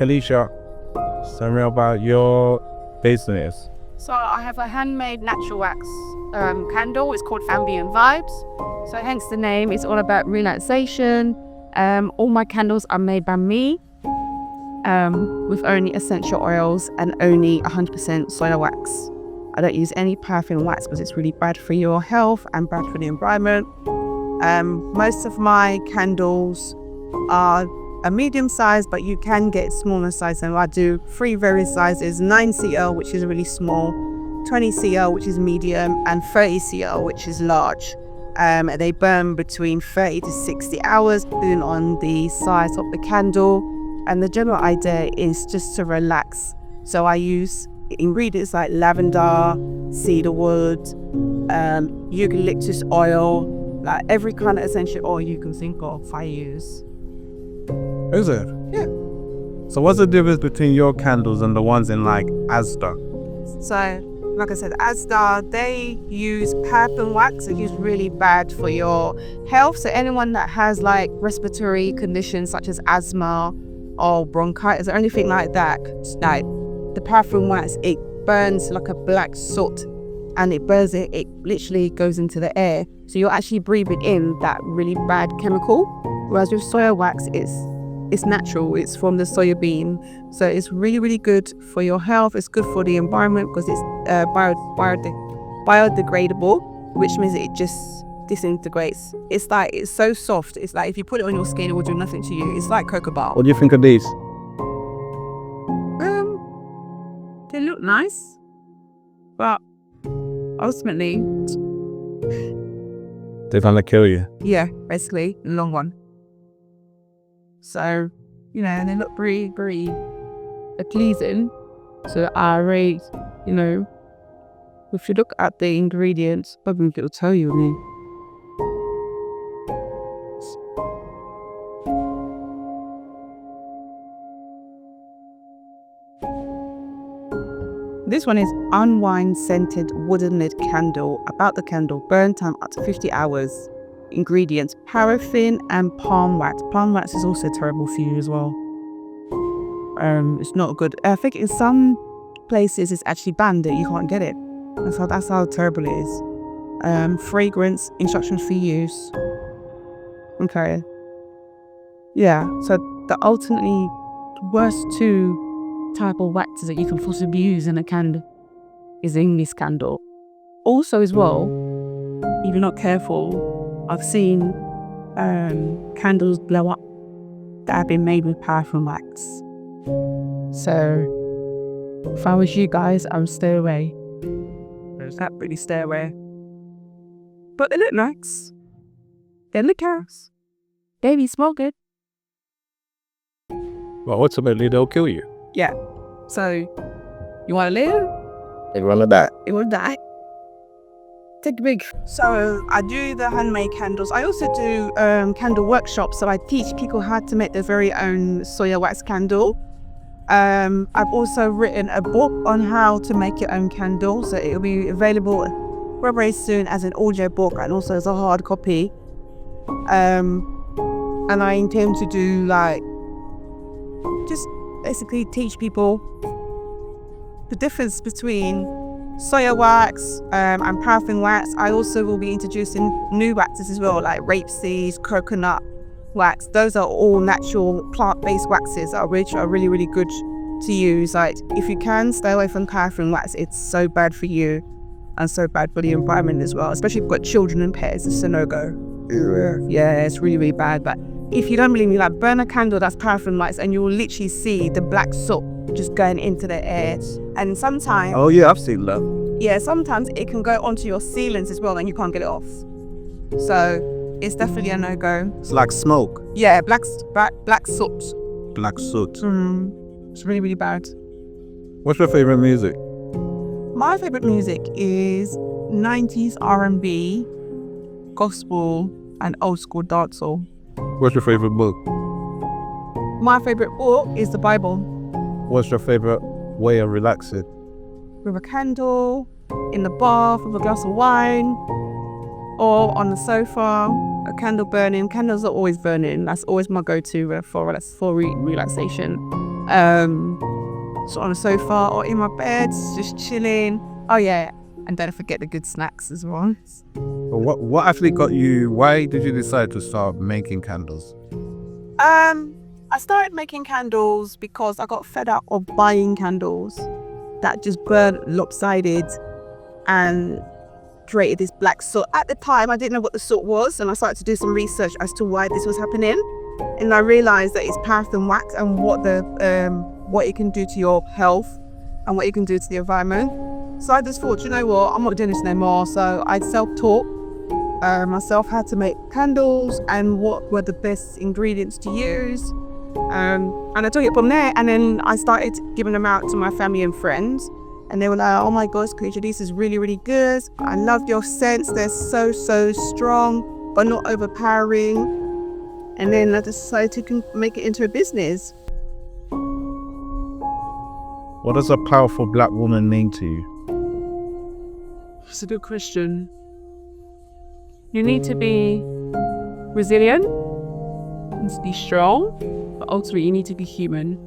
Kalisha, tell me about your business. So I have a handmade natural wax candle. It's called Ambient Vibes. So hence the name. It's all about relaxation. All my candles are made by me with only essential oils and only 100% soya wax. I don't use any paraffin wax because it's really bad for your health and bad for the environment. Most of my candles are a medium size, but you can get smaller size, and I do 3 various sizes: 9 cl, which is really small, 20 cl, which is medium, and 30 cl, which is large. They burn between 30 to 60 hours depending on the size of the candle, and the general idea is just to relax. So I use ingredients like lavender, cedarwood, eucalyptus oil, like every kind of essential oil you can think of I use. Is it? Yeah. So what's the difference between your candles and the ones in like Asda? So, like I said, Asda, they use paraffin wax, which is really bad for your health. So anyone that has like respiratory conditions such as asthma or bronchitis or anything like that, like the paraffin wax, it burns like a black soot, and it literally goes into the air. So you're actually breathing in that really bad chemical. Whereas with soya wax, it's natural, it's from the soya bean. So it's really, really good for your health. It's good for the environment because it's biodegradable, which means it just disintegrates. It's so soft. It's like if you put it on your skin, it will do nothing to you. It's like cocoa butter. What do you think of these? They look nice, but ultimately, They're gonna kill you. yeah, basically, in the long run. So, they look very, very pleasing. So I rate, if you look at the ingredients, probably it'll tell you. This one is unwind scented wooden lid candle. About the candle, burn time up to 50 hours. Ingredients: paraffin and palm wax. Palm wax is also terrible for you as well. It's not good. I think in some places it's actually banned that you can't get it. That's how terrible it is. Fragrance, instructions for use. Okay. Yeah. So the ultimately worst 2 type of waxes that you can possibly use in a candle is in this candle. Also as well, if you're not careful, I've seen candles blow up that have been made with paraffin wax. So if I was you guys, I would stay away. Really stay away. But they look nice. They look nice. They smell good. Well, ultimately they'll kill you. Yeah. So, you want to live? They wanna die. You want to die? Take a big. So, I do the handmade candles. I also do candle workshops. So, I teach people how to make their very own soya wax candle. I've also written a book on how to make your own candle. So, it'll be available very, very soon as an audio book and also as a hard copy. And I intend to do just basically teach people the difference between soya wax and paraffin wax. I also will be introducing new waxes as well, like rapeseed, coconut wax. Those are all natural plant-based waxes which are really, really good to use. Like, if you can, stay away from paraffin wax. It's so bad for you and so bad for the environment as well, especially if you've got children and pets. It's a no-go. Yeah, it's really, really bad. But if you don't believe me, burn a candle that's paraffin wax and you will literally see the black soot just going into the air. And sometimes... Oh yeah, I've seen that. Yeah, sometimes it can go onto your ceilings as well and you can't get it off. So it's definitely a no-go. It's like smoke. Yeah, black soot. Black soot. It's really, really bad. What's your favorite music? My favorite music is 90s R&B, gospel, and old school dancehall. What's your favorite book? My favorite book is the Bible. What's your favorite way of relaxing? With a candle, in the bath with a glass of wine, or on the sofa, a candle burning. Candles are always burning. That's always my go-to for relaxation. So on a sofa or in my bed, just chilling. Oh yeah, and don't forget the good snacks as well. But what actually got you? Why did you decide to start making candles? I started making candles because I got fed up of buying candles that just burn lopsided and created this black soot. At the time, I didn't know what the soot was, and I started to do some research as to why this was happening. And I realized that it's paraffin wax and what it can do to your health and what it can do to the environment. So I just thought, you know what, I'm not doing this no more. So I self-taught myself how to make candles and what were the best ingredients to use. And I took it from there, and then I started giving them out to my family and friends. And they were like, oh my gosh, Creature, this is really, really good. I love your scents. They're so, so strong, but not overpowering. And then I decided to make it into a business. What does a powerful black woman mean to you? That's a good question. You need to be resilient, you need to be strong, but ultimately you need to be human.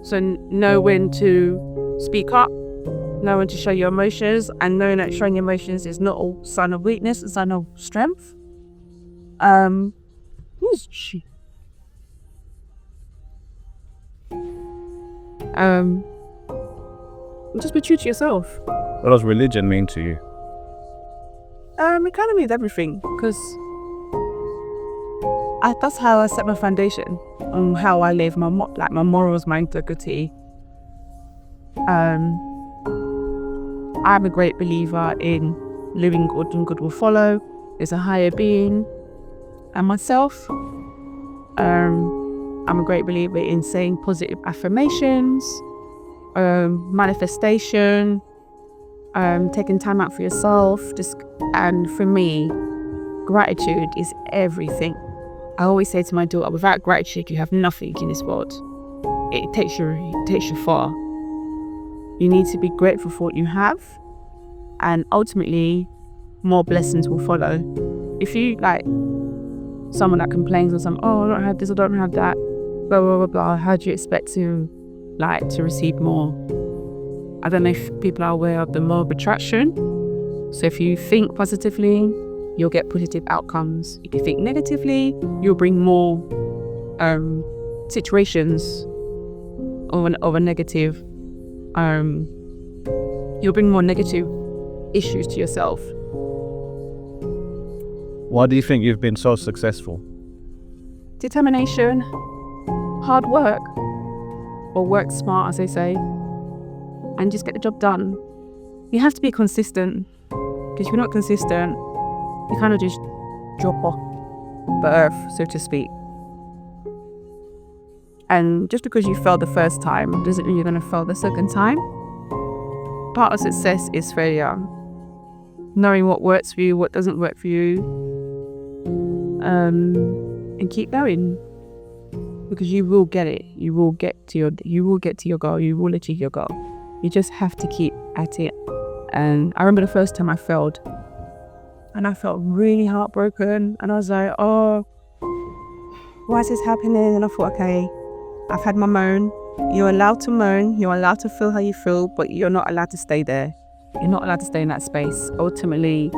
So know when to speak up, know when to show your emotions, and knowing that showing your emotions is not a sign of weakness, it's a sign of strength. Just be true to yourself. What does religion mean to you? It kind of means everything, because that's how I set my foundation on how I live, my morals, my integrity. I'm a great believer in living good and good will follow. There's a higher being and myself. I'm a great believer in saying positive affirmations, manifestation, taking time out for yourself. And for me, gratitude is everything. I always say to my daughter, without gratitude, you have nothing in this world. It takes you far. You need to be grateful for what you have, and ultimately, more blessings will follow. If you like someone that complains or something, oh, I don't have this, I don't have that, blah blah blah blah. How do you expect to receive more? I don't know if people are aware of the law of attraction. So if you think positively, you'll get positive outcomes. If you think negatively, you'll bring more situations of a negative. You'll bring more negative issues to yourself. Why do you think you've been so successful? Determination, hard work, or work smart, as they say, and just get the job done. You have to be consistent, because if you're not consistent, you kind of just drop off the earth, so to speak. And just because you failed the first time doesn't mean you're going to fail the second time. Part of success is failure. Knowing what works for you, what doesn't work for you, and keep going, because you will get it. You will get to your goal. You will achieve your goal. You just have to keep at it. And I remember the first time I failed, and I felt really heartbroken, and I was like, oh, why is this happening? And I thought, okay, I've had my moan. You're allowed to moan, you're allowed to feel how you feel, but you're not allowed to stay there. You're not allowed to stay in that space. Ultimately,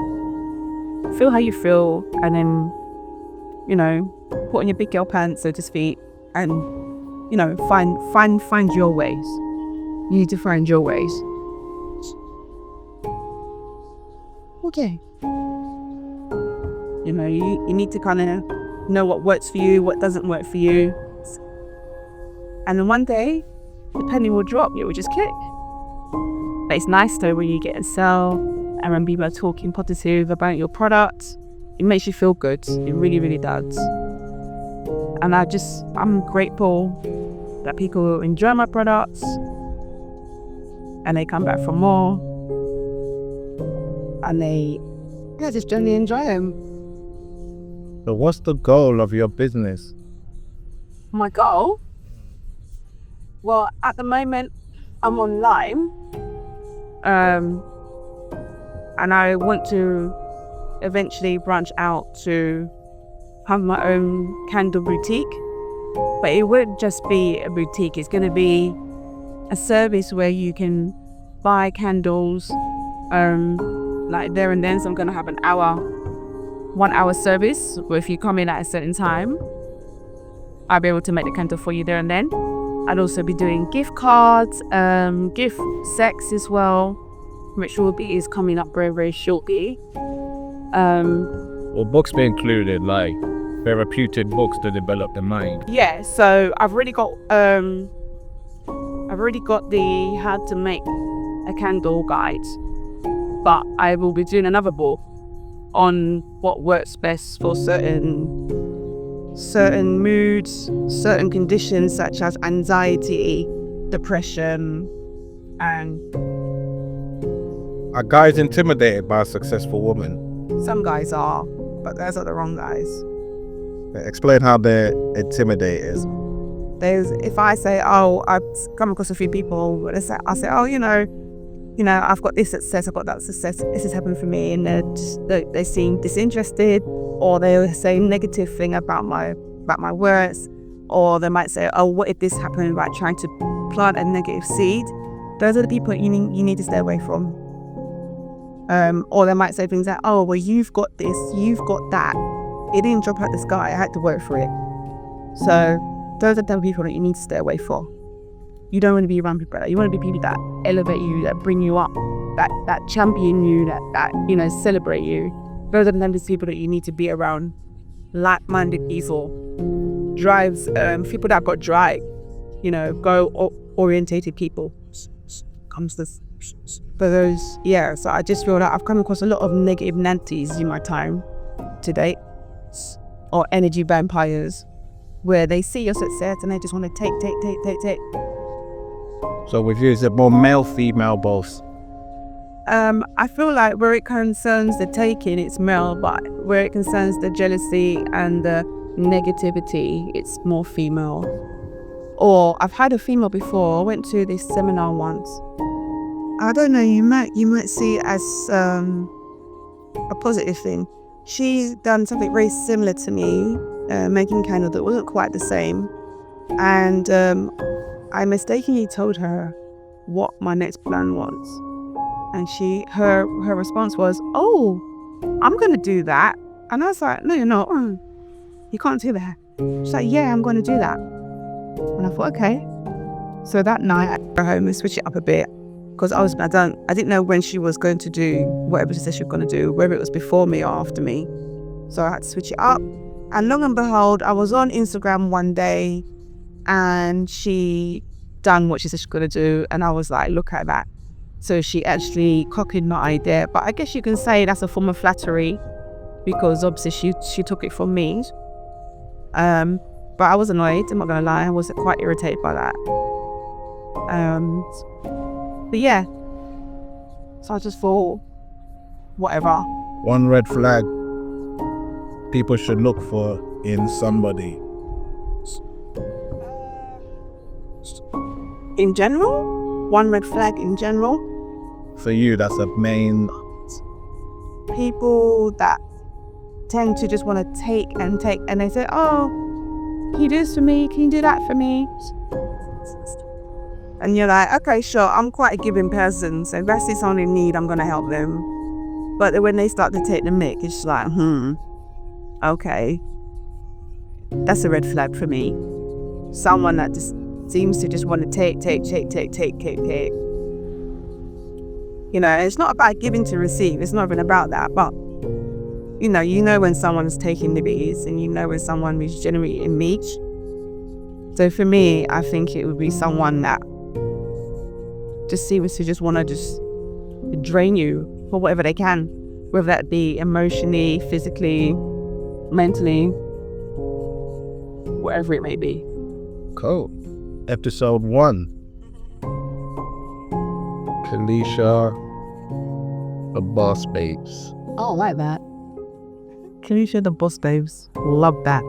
feel how you feel, and then, put on your big girl pants, so to speak, and, find your ways. You need to find your ways. Okay. You need to kind of know what works for you, what doesn't work for you. And then one day, the penny will drop, it will just click. But it's nice though when you get a sell and when people are talking positive about your product. It makes you feel good. It really, really does. And I'm grateful that people enjoy my products and they come back for more. And they just generally enjoy them. So what's the goal of your business? My goal? Well, at the moment, I'm online, and I want to eventually branch out to have my own candle boutique, But it won't just be a boutique. It's going to be a service where you can buy candles like there and then. So I'm going to have 1 hour service where if you come in at a certain time, I'll be able to make the candle for you there and then. I'd also be doing gift cards, gift sets as well, which is coming up very, very shortly. Will books be included, like therapeutic books to develop the mind? Yeah, so I've already got the how to make a candle guide, but I will be doing another book on what works best for certain moods, certain conditions such as anxiety, depression, and Are guys intimidated by a successful woman? some guys are, but those are the wrong guys. Explain how they're intimidated. If I say, oh, I've come across a few people, I'll say, oh, I've got this success, I've got that success, this has happened for me, and they seem disinterested, or they'll say negative thing about my words, or they might say, oh, what if this happened, by trying to plant a negative seed. Those are the people you need to stay away from. Or they might say things like, oh, well, you've got this, you've got that. It didn't drop out the sky, I had to work for it. So those are the people that you need to stay away from. You don't want to be around people like that. You want to be people that elevate you, that bring you up, that champion you, that celebrate you. Those are the types of people that you need to be around. Like-minded people, drives, people that got drive, goal-orientated people. Comes this. But those, yeah. So I just feel like I've come across a lot of negative Nancies in my time to date, or energy vampires, where they see your success and they just want to take. So with you, is it more male, female, both? I feel like where it concerns the taking, it's male, but where it concerns the jealousy and the negativity, it's more female. Or I've had a female before. I went to this seminar once. I don't know, you might see it as a positive thing. She's done something very similar to me, making candles that wasn't quite the same. And I mistakenly told her what my next plan was. And her response was, oh, I'm going to do that. And I was like, no, you're not. You can't do that. She's like, yeah, I'm going to do that. And I thought, okay. So that night I went home and switched it up a bit. Because I didn't know when she was going to do whatever she said she was going to do, whether it was before me or after me. So I had to switch it up. And long and behold, I was on Instagram one day and she done what she said she was going to do. And I was like, look at that. So she actually copied my idea. But I guess you can say that's a form of flattery, because obviously she took it from me. But I was annoyed, I'm not going to lie. I was quite irritated by that. But yeah, so I just thought, whatever. One red flag people should look for in somebody. In general? One red flag in general? For you, that's a main... People that tend to just want to take, and they say, oh, can you do this for me? Can you do that for me? And you're like, okay, sure, I'm quite a giving person, so if that's this only need, I'm going to help them. But when they start to take the mick, it's just like, okay. That's a red flag for me. Someone that just seems to just want to take. It's not about giving to receive. It's not even about that. But, you know when someone's taking liberties, and you know when someone is generating meat. So for me, I think it would be someone that just seems to just want to just drain you for whatever they can, whether that be emotionally, physically, mentally, whatever it may be. Cool. Episode 1. Kalisha, the Boss Babes. Oh, I like that. Kalisha, the Boss Babes. Love that.